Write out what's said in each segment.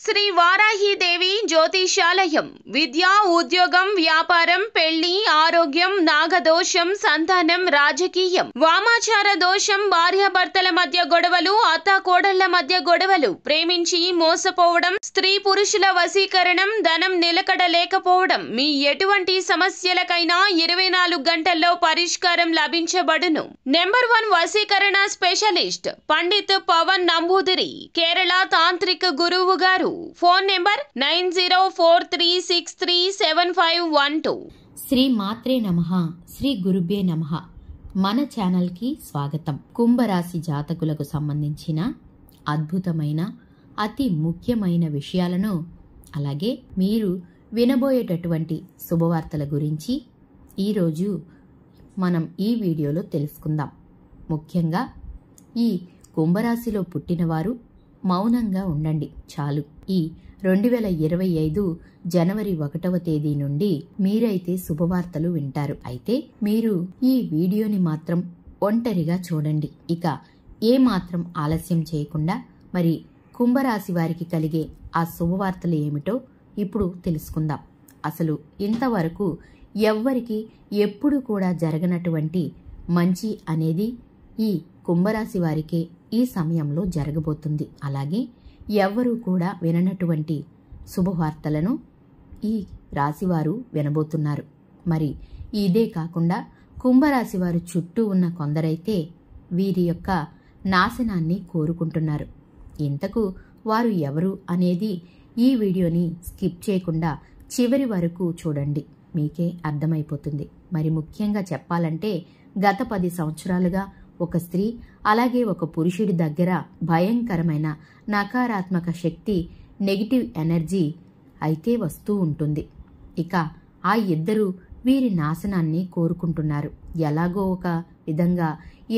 శ్రీ వారాహీదేవి జ్యోతిషాలయం విద్య, ఉద్యోగం, వ్యాపారం, పెళ్లి, ఆరోగ్యం, నాగదోషం, సంతానం, రాజకీయం, వామాచార దోషం, భార్యాభర్తల మధ్య గొడవలు, అత్తాకోడళ్ల మధ్య గొడవలు, ప్రేమించి మోసపోవడం, స్త్రీ పురుషుల వశీకరణం, ధనం నిలకడ లేకపోవడం, మీ ఎటువంటి సమస్యలకైనా 24 గంటల్లో పరిష్కారం లభించబడును. నెంబర్ 1 వశీకరణ స్పెషలిస్ట్ పండిత్ పవన్ నంబూదిరి, కేరళ తాంత్రిక గురువు గారు. Phone number 9043637512. శ్రీ మాత్రే నమః, శ్రీ గురుభ్యే నమః. మన ఛానల్కి స్వాగతం. కుంభరాశి జాతకులకు సంబంధించిన అద్భుతమైన అతి ముఖ్యమైన విషయాలను, అలాగే మీరు వినబోయేటటువంటి శుభవార్తల గురించి ఈరోజు మనం ఈ వీడియోలో తెలుసుకుందాం. ముఖ్యంగా ఈ కుంభరాశిలో పుట్టినవారు మౌనంగా ఉండండి చాలు. ఈ 2025 జనవరి 1వ తేదీ నుండి మీరైతే శుభవార్తలు వింటారు. అయితే మీరు ఈ వీడియోని మాత్రం ఒంటరిగా చూడండి. ఇక ఏమాత్రం ఆలస్యం చేయకుండా మరి కుంభరాశి వారికి కలిగే ఆ శుభవార్తలు ఏమిటో ఇప్పుడు తెలుసుకుందాం. అసలు ఇంతవరకు ఎవ్వరికి ఎప్పుడు కూడా జరగనటువంటి మంచి అనేది ఈ కుంభరాశి వారికే ఈ సమయంలో జరగబోతుంది. అలాగే ఎవ్వరూ కూడా విననటువంటి శుభవార్తలను ఈ రాశివారు వినబోతున్నారు. మరి ఇదే కాకుండా కుంభరాశి వారు చుట్టూ ఉన్న కొందరైతే వీరి యొక్క నాశనాన్ని కోరుకుంటున్నారు. ఇంతకు వారు ఎవరు అనేది ఈ వీడియోని స్కిప్ చేయకుండా చివరి వరకు చూడండి, మీకే అర్థమైపోతుంది. మరి ముఖ్యంగా చెప్పాలంటే గత 10 సంవత్సరాలుగా ఒక స్త్రీ అలాగే ఒక పురుషుడి దగ్గర భయంకరమైన నకారాత్మక శక్తి, నెగిటివ్ ఎనర్జీ అయితే వస్తూ ఉంటుంది. ఇక ఆ ఇద్దరు వీరి నాశనాన్ని కోరుకుంటున్నారు. ఎలాగో ఒక విధంగా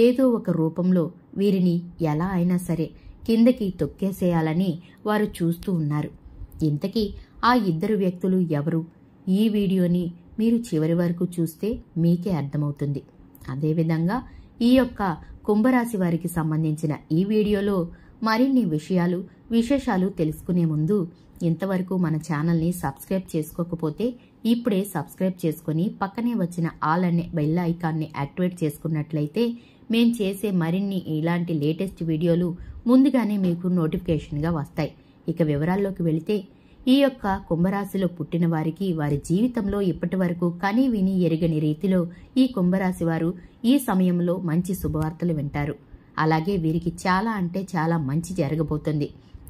ఏదో ఒక రూపంలో వీరిని ఎలా అయినా సరే కిందకి తొక్కేసేయాలని వారు చూస్తూ ఉన్నారు. ఇంతకీ ఆ ఇద్దరు వ్యక్తులు ఎవరు? ఈ వీడియోని మీరు చివరి వరకు చూస్తే మీకే అర్థమవుతుంది. అదేవిధంగా ఈ యొక్క కుంభరాశి వారికి సంబంధించిన ఈ వీడియోలో మరిన్ని విశేషాలు తెలుసుకునే ముందు ఇంతవరకు మన ఛానల్ని సబ్స్క్రైబ్ చేసుకోకపోతే ఇప్పుడే సబ్స్క్రైబ్ చేసుకుని పక్కనే వచ్చిన ఆల్ అనే బెల్ ఐకాన్ని యాక్టివేట్ చేసుకున్నట్లయితే మేము చేసే మరిన్ని ఇలాంటి లేటెస్ట్ వీడియోలు ముందుగానే మీకు నోటిఫికేషన్గా వస్తాయి. ఇక వివరాల్లోకి వెళితే ఈ యొక్క కుంభరాశిలో పుట్టిన వారికి వారి జీవితంలో ఇప్పటి వరకు కని విని ఎరగని రీతిలో ఈ కుంభరాశి వారు ఈ సమయంలో మంచి శుభవార్తలు వింటారు. అలాగే వీరికి చాలా అంటే చాలా మంచి జరగబోతుంది.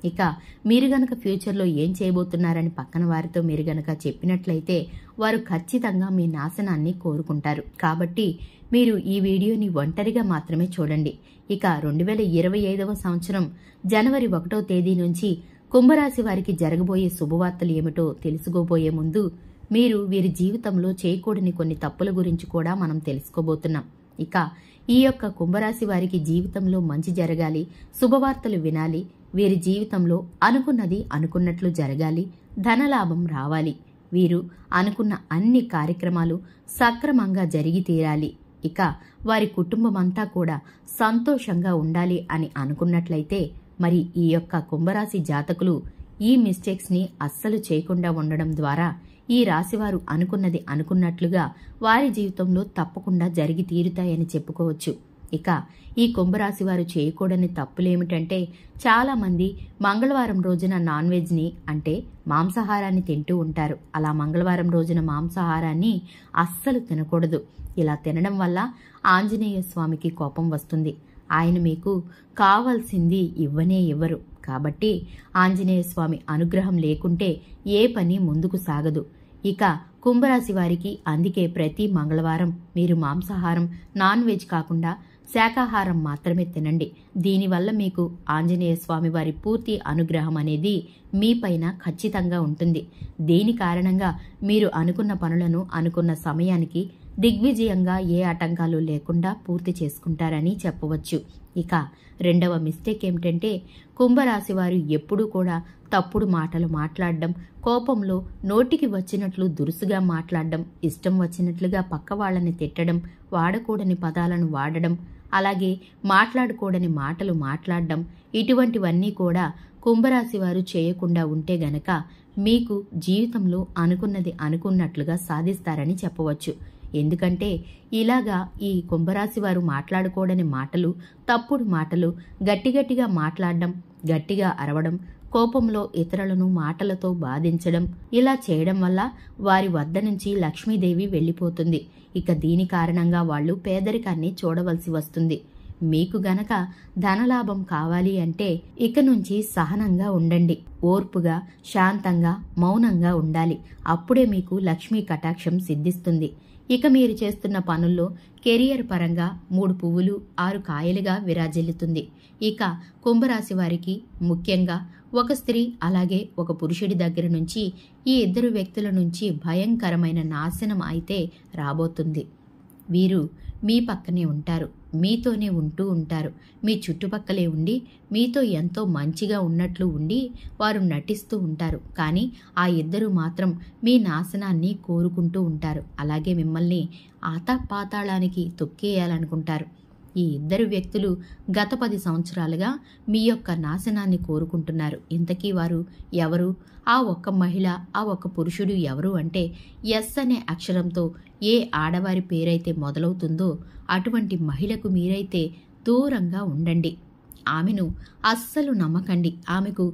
ఇక మీరు గనక ఫ్యూచర్లో ఏం చేయబోతున్నారని పక్కన వారితో మీరు గనక చెప్పినట్లయితే వారు ఖచ్చితంగా మీ నాశనాన్ని కోరుకుంటారు. కాబట్టి మీరు ఈ వీడియోని ఒంటరిగా మాత్రమే చూడండి. ఇక 2025వ సంవత్సరం జనవరి 1వ తేదీ నుంచి కుంభరాశి వారికి జరగబోయే శుభవార్తలు ఏమిటో తెలుసుకోబోయే ముందు మీరు వీరి జీవితంలో చేయకూడని కొన్ని తప్పుల గురించి కూడా మనం తెలుసుకోబోతున్నాం. ఇక ఈ యొక్క కుంభరాశి వారికి జీవితంలో మంచి జరగాలి, శుభవార్తలు వినాలి, వీరి జీవితంలో అనుకున్నది అనుకున్నట్లు జరగాలి, ధనలాభం రావాలి, వీరు అనుకున్న అన్ని కార్యక్రమాలు సక్రమంగా జరిగి తీరాలి, ఇక వారి కుటుంబమంతా కూడా సంతోషంగా ఉండాలి అని అనుకున్నట్లయితే మరి ఈ యొక్క కుంభరాశి జాతకులు ఈ మిస్టేక్స్ ని అస్సలు చేయకుండా ఉండడం ద్వారా ఈ రాశివారు అనుకున్నది అనుకున్నట్లుగా వారి జీవితంలో తప్పకుండా జరిగి తీరుతాయని చెప్పుకోవచ్చు. ఇక ఈ కుంభరాశి వారు చేయకూడని తప్పులేమిటంటే చాలా మంది మంగళవారం రోజున నాన్ వెజ్ ని అంటే మాంసాహారాన్ని తింటూ ఉంటారు. అలా మంగళవారం రోజున మాంసాహారాన్ని అస్సలు తినకూడదు. ఇలా తినడం వల్ల ఆంజనేయ స్వామికి కోపం వస్తుంది. ఆయన మీకు కావాల్సింది ఇవ్వనే ఇవ్వరు. కాబట్టి ఆంజనేయ స్వామి అనుగ్రహం లేకుంటే ఏ పని ముందుకు సాగదు. ఇక కుంభరాశి వారికి అందుకే ప్రతి మంగళవారం మీరు మాంసాహారం, నాన్ వెజ్ కాకుండా శాకాహారం మాత్రమే తినండి. దీనివల్ల మీకు ఆంజనేయ స్వామి వారి పూర్తి అనుగ్రహం అనేది మీపైన ఖచ్చితంగా ఉంటుంది. దీని కారణంగా మీరు అనుకున్న పనులను అనుకున్న సమయానికి దిగ్విజయంగా ఏ ఆటంకాలు లేకుండా పూర్తి చేసుకుంటారని చెప్పవచ్చు. ఇక రెండవ మిస్టేక్ ఏమిటంటే కుంభరాశి వారు ఎప్పుడూ కూడా తప్పుడు మాటలు మాట్లాడడం, కోపంలో నోటికి వచ్చినట్లు దురుసుగా మాట్లాడడం, ఇష్టం వచ్చినట్లుగా పక్క వాళ్ళని తిట్టడం, వాడకూడని పదాలను వాడడం, అలాగే మాట్లాడకూడని మాటలు మాట్లాడడం, ఇటువంటివన్నీ కూడా కుంభరాశి వారు చేయకుండా ఉంటే గనక మీకు జీవితంలో అనుకున్నది అనుకున్నట్లుగా సాధిస్తారని చెప్పవచ్చు. ఎందుకంటే ఇలాగా ఈ కుంభరాశి వారు మాట్లాడుకోవడని మాటలు, తప్పుడు మాటలు, గట్టిగా మాట్లాడడం, గట్టిగా అరవడం, కోపంలో ఇతరులను మాటలతో బాధించడం, ఇలా చేయడం వల్ల వారి వద్ద నుంచి లక్ష్మీదేవి వెళ్ళిపోతుంది. ఇక దీని కారణంగా వాళ్ళు పేదరికాన్ని చూడవలసి వస్తుంది. మీకు గనక ధనలాభం కావాలి అంటే ఇక నుంచి సహనంగా ఉండండి. ఓర్పుగా, శాంతంగా, మౌనంగా ఉండాలి. అప్పుడే మీకు లక్ష్మీ కటాక్షం సిద్ధిస్తుంది. ఇక మీరు చేస్తున్న పనుల్లో కెరియర్ పరంగా 3 పువ్వులు 6 కాయలుగా విరాజిల్లుతుంది. ఇక కుంభరాశి వారికి ముఖ్యంగా ఒక స్త్రీ అలాగే ఒక పురుషుడి దగ్గర నుంచి ఈ 2 వ్యక్తుల నుంచి భయంకరమైన నాశనం అయితే రాబోతుంది. వీరు మీ పక్కనే ఉంటారు, మీతోనే ఉంటూ ఉంటారు, మీ చుట్టుపక్కలే ఉండి మీతో ఎంతో మంచిగా ఉన్నట్లు ఉండి వారు నటిస్తూ ఉంటారు. కానీ ఆ 2 మాత్రం మీ నాశనాన్ని కోరుకుంటూ ఉంటారు. అలాగే మిమ్మల్ని ఆతపాతాళానికి తొక్కేయాలనుకుంటారు. ఈ 2 వ్యక్తులు గత 10 సంవత్సరాలుగా మీ యొక్క నాశనాన్ని కోరుకుంటున్నారు. ఇంతకీ వారు ఎవరు? ఆ ఒక్క మహిళ, ఆ ఒక్క పురుషుడు ఎవరు అంటే ఎస్ అనే అక్షరంతో ఏ ఆడవారి పేరైతే మొదలవుతుందో అటువంటి మహిళకు మీరైతే దూరంగా ఉండండి. ఆమెను అస్సలు నమ్మకండి. ఆమెకు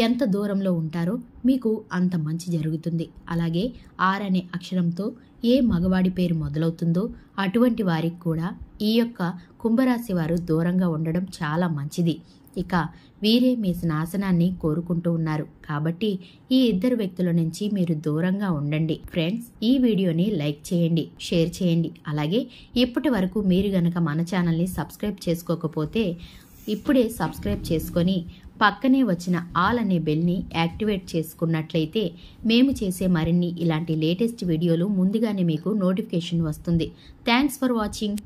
ఎంత దూరంలో ఉంటారో మీకు అంత మంచి జరుగుతుంది. అలాగే ఆర్ అనే అక్షరంతో ఏ మగవాడి పేరు మొదలవుతుందో అటువంటి వారికి కూడా ఈ యొక్క కుంభరాశి వారు దూరంగా ఉండడం చాలా మంచిది. ఇక వీరే మీ నాశనాన్ని కోరుకుంటూ ఉన్నారు. కాబట్టి ఈ 2 వ్యక్తుల నుంచి మీరు దూరంగా ఉండండి. ఫ్రెండ్స్, ఈ వీడియోని లైక్ చేయండి, షేర్ చేయండి. అలాగే ఇప్పటి వరకు మీరు గనక మన ఛానల్ని సబ్స్క్రైబ్ చేసుకోకపోతే ఇప్పుడే సబ్స్క్రైబ్ చేసుకొని పక్కనే వచ్చిన ఆల్ అనే బెల్ని యాక్టివేట్ చేసుకున్నట్లయితే మేము చేసే మరిన్ని ఇలాంటి లేటెస్ట్ వీడియోలు ముందుగానే మీకు నోటిఫికేషన్ వస్తుంది. Thanks for watching.